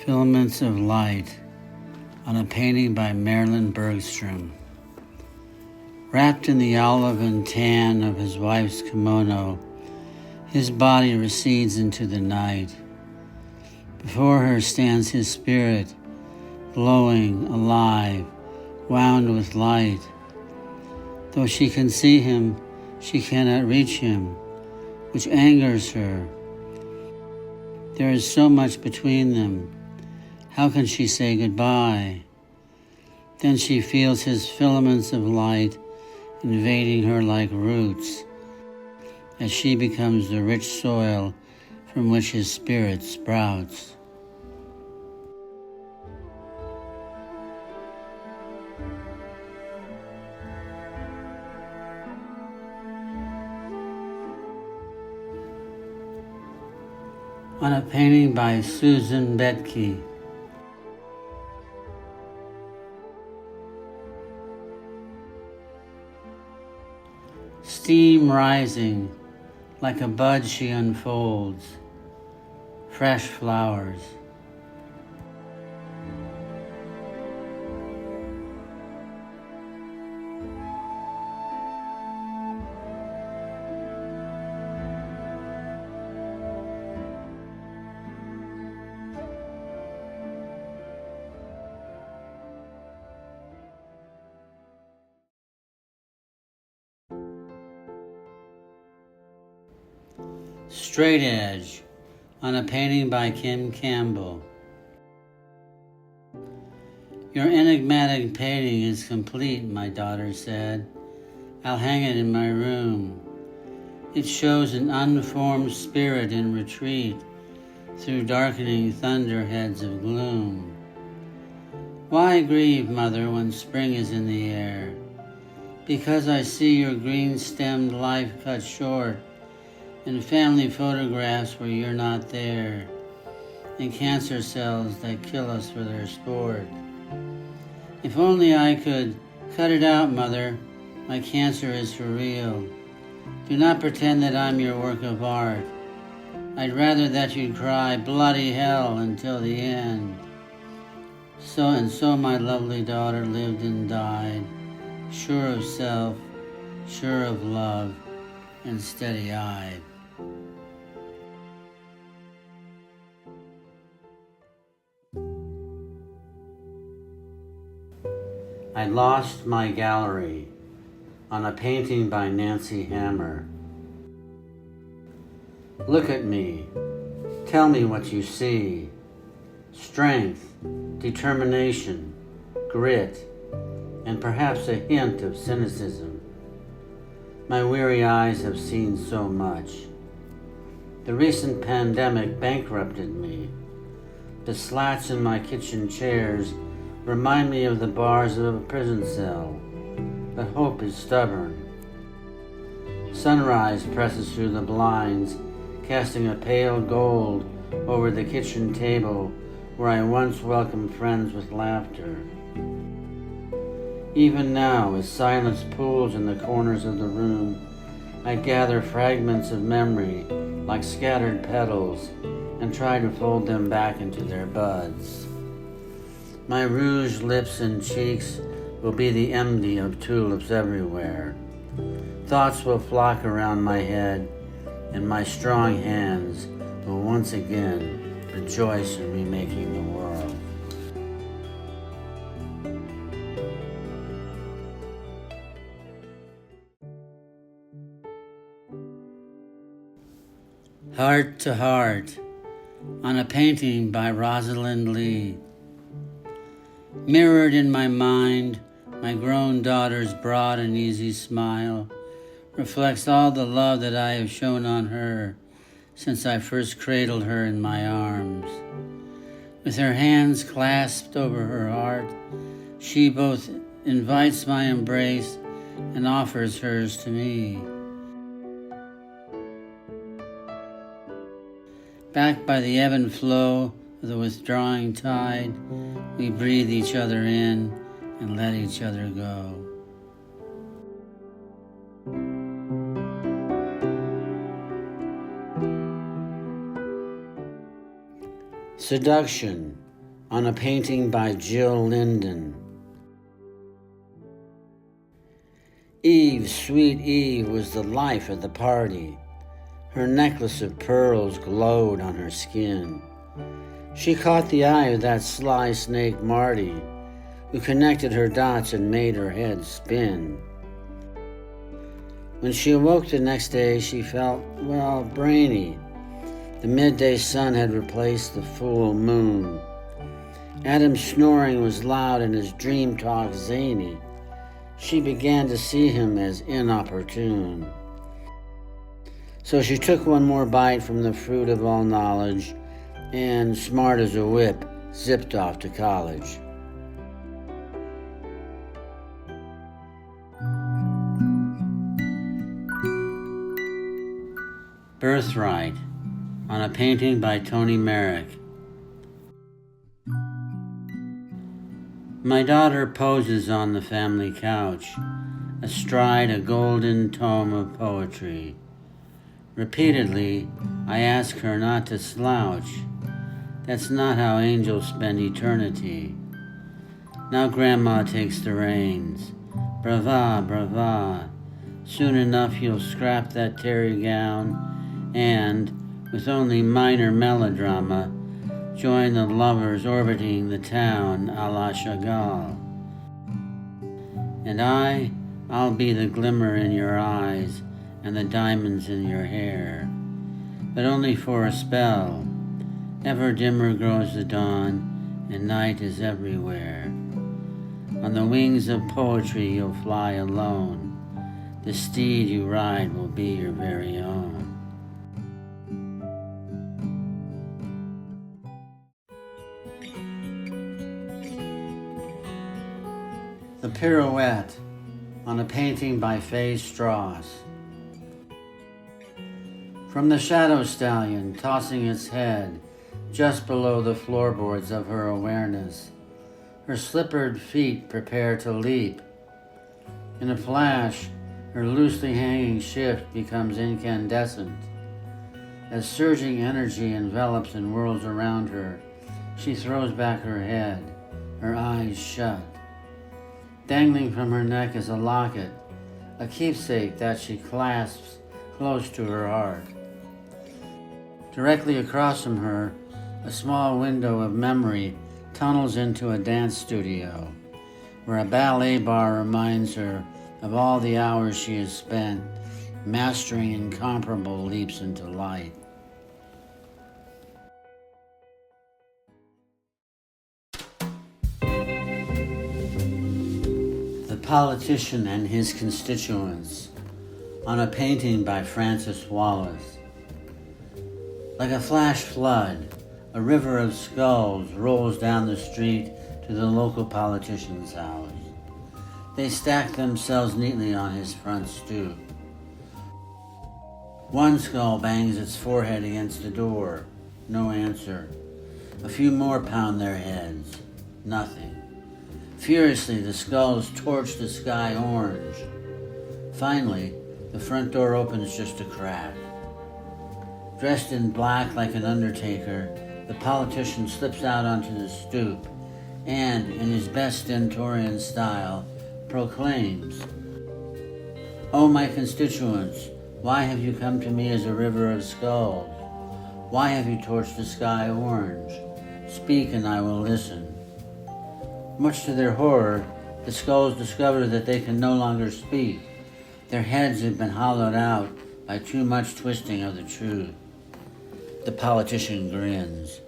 Filaments of Light on a painting by Marilyn Bergstrom. Wrapped in the olive and tan of his wife's kimono, his body recedes into the night. Before her stands his spirit, glowing, alive, wound with light. Though she can see him, she cannot reach him, which angers her. There is so much between them. How can she say goodbye? Then she feels his filaments of light invading her like roots, as she becomes the rich soil from which his spirit sprouts. On a painting by Susan Bethke. Steam rising, like a bud she unfolds, fresh flowers. Straight Edge on a painting by Campbell. Your enigmatic painting is complete, my daughter said. I'll hang it in my room. It shows an unformed spirit in retreat through darkening thunderheads of gloom. Why grieve, mother, when spring is in the air? Because I see your green-stemmed life cut short, in family photographs where you're not there, and cancer cells that kill us for their sport. If only I could cut it out, mother. My cancer is for real. Do not pretend that I'm your work of art. I'd rather that you'd cry bloody hell until the end. So my lovely daughter lived and died, sure of self, sure of love, and steady-eyed. I Lost My Gallery on a painting by Nancy Hammer. Look at me. Tell me what you see. Strength, determination, grit, and perhaps a hint of cynicism. My weary eyes have seen so much. The recent pandemic bankrupted me. The slats in my kitchen chairs remind me of the bars of a prison cell, but hope is stubborn. Sunrise presses through the blinds, casting a pale gold over the kitchen table where I once welcomed friends with laughter. Even now, as silence pools in the corners of the room, I gather fragments of memory like scattered petals and try to fold them back into their buds. My rouged lips and cheeks will be the envy of tulips everywhere. Thoughts will flock around my head, and my strong hands will once again rejoice in remaking the world. Heart-To-Heart on a painting by Rosalind Lee. Mirrored in my mind, my grown daughter's broad and easy smile reflects all the love that I have shown on her since I first cradled her in my arms. With her hands clasped over her heart, she both invites my embrace and offers hers to me. Backed by the ebb and flow of the withdrawing tide, we breathe each other in and let each other go. Seduction on a painting by Jill Lyndon. Eve, sweet Eve, was the life of the party. Her necklace of pearls glowed on her skin. She caught the eye of that sly snake Marty, who connected her dots and made her head spin. When she awoke the next day, she felt, brainy. The midday sun had replaced the full moon. Adam's snoring was loud and his dream talk zany. She began to see him as inopportune. So she took one more bite from the fruit of all knowledge and, smart as a whip, zipped off to college. Birthright, on a painting by Toni Merrick. My daughter poses on the family couch, astride a golden tome of poetry. Repeatedly, I ask her not to slouch. That's not how angels spend eternity. Now Grandma takes the reins. Brava, brava. Soon enough you'll scrap that terry gown and, with only minor melodrama, join the lovers orbiting the town a la Chagall. And I'll be the glimmer in your eyes and the diamonds in your hair, but only for a spell. Ever dimmer grows the dawn, and night is everywhere. On the wings of poetry you'll fly alone. The steed you ride will be your very own. The Pirouette, on a painting by Fay Stross. From the shadow stallion tossing its head just below the floorboards of her awareness, her slippered feet prepare to leap. In a flash, her loosely hanging shift becomes incandescent. As surging energy envelops and whirls around her, she throws back her head, her eyes shut. Dangling from her neck is a locket, a keepsake that she clasps close to her heart. Directly across from her, a small window of memory tunnels into a dance studio, where a ballet bar reminds her of all the hours she has spent mastering incomparable leaps into light. The Politician and His Constituents, on a painting by Francis Wallace. Like a flash flood, a river of skulls rolls down the street to the local politician's house. They stack themselves neatly on his front stoop. One skull bangs its forehead against the door. No answer. A few more pound their heads. Nothing. Furiously, the skulls torch the sky orange. Finally, the front door opens just a crack. Dressed in black like an undertaker, the politician slips out onto the stoop and, in his best stentorian style, proclaims, "Oh, my constituents, why have you come to me as a river of skulls? Why have you torched the sky orange? Speak and I will listen." Much to their horror, the skulls discover that they can no longer speak. Their heads have been hollowed out by too much twisting of the truth. The politician grins.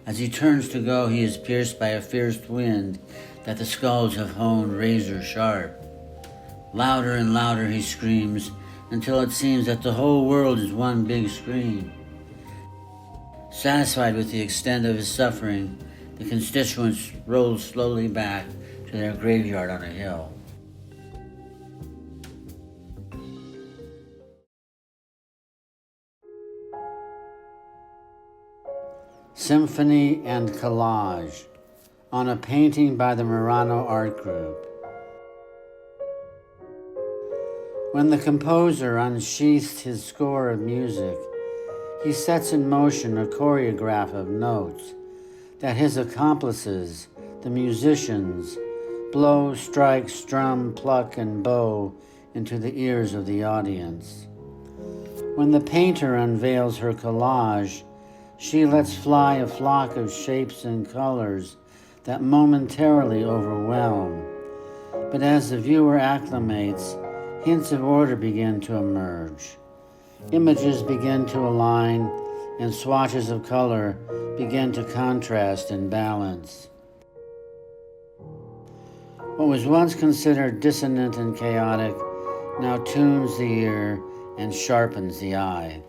As he turns to go, he is pierced by a fierce wind that the skulls have honed razor sharp. Louder and louder he screams until it seems that the whole world is one big scream. Satisfied with the extent of his suffering, the constituents roll slowly back to their graveyard on a hill. Symphony and Collage, on a painting by the Murano Art Group. When the composer unsheathed his score of music, he sets in motion a choreograph of notes that his accomplices, the musicians, blow, strike, strum, pluck, and bow into the ears of the audience. When the painter unveils her collage, she lets fly a flock of shapes and colors that momentarily overwhelm. But as the viewer acclimates, hints of order begin to emerge. Images begin to align, and swatches of color begin to contrast and balance. What was once considered dissonant and chaotic now tunes the ear and sharpens the eye.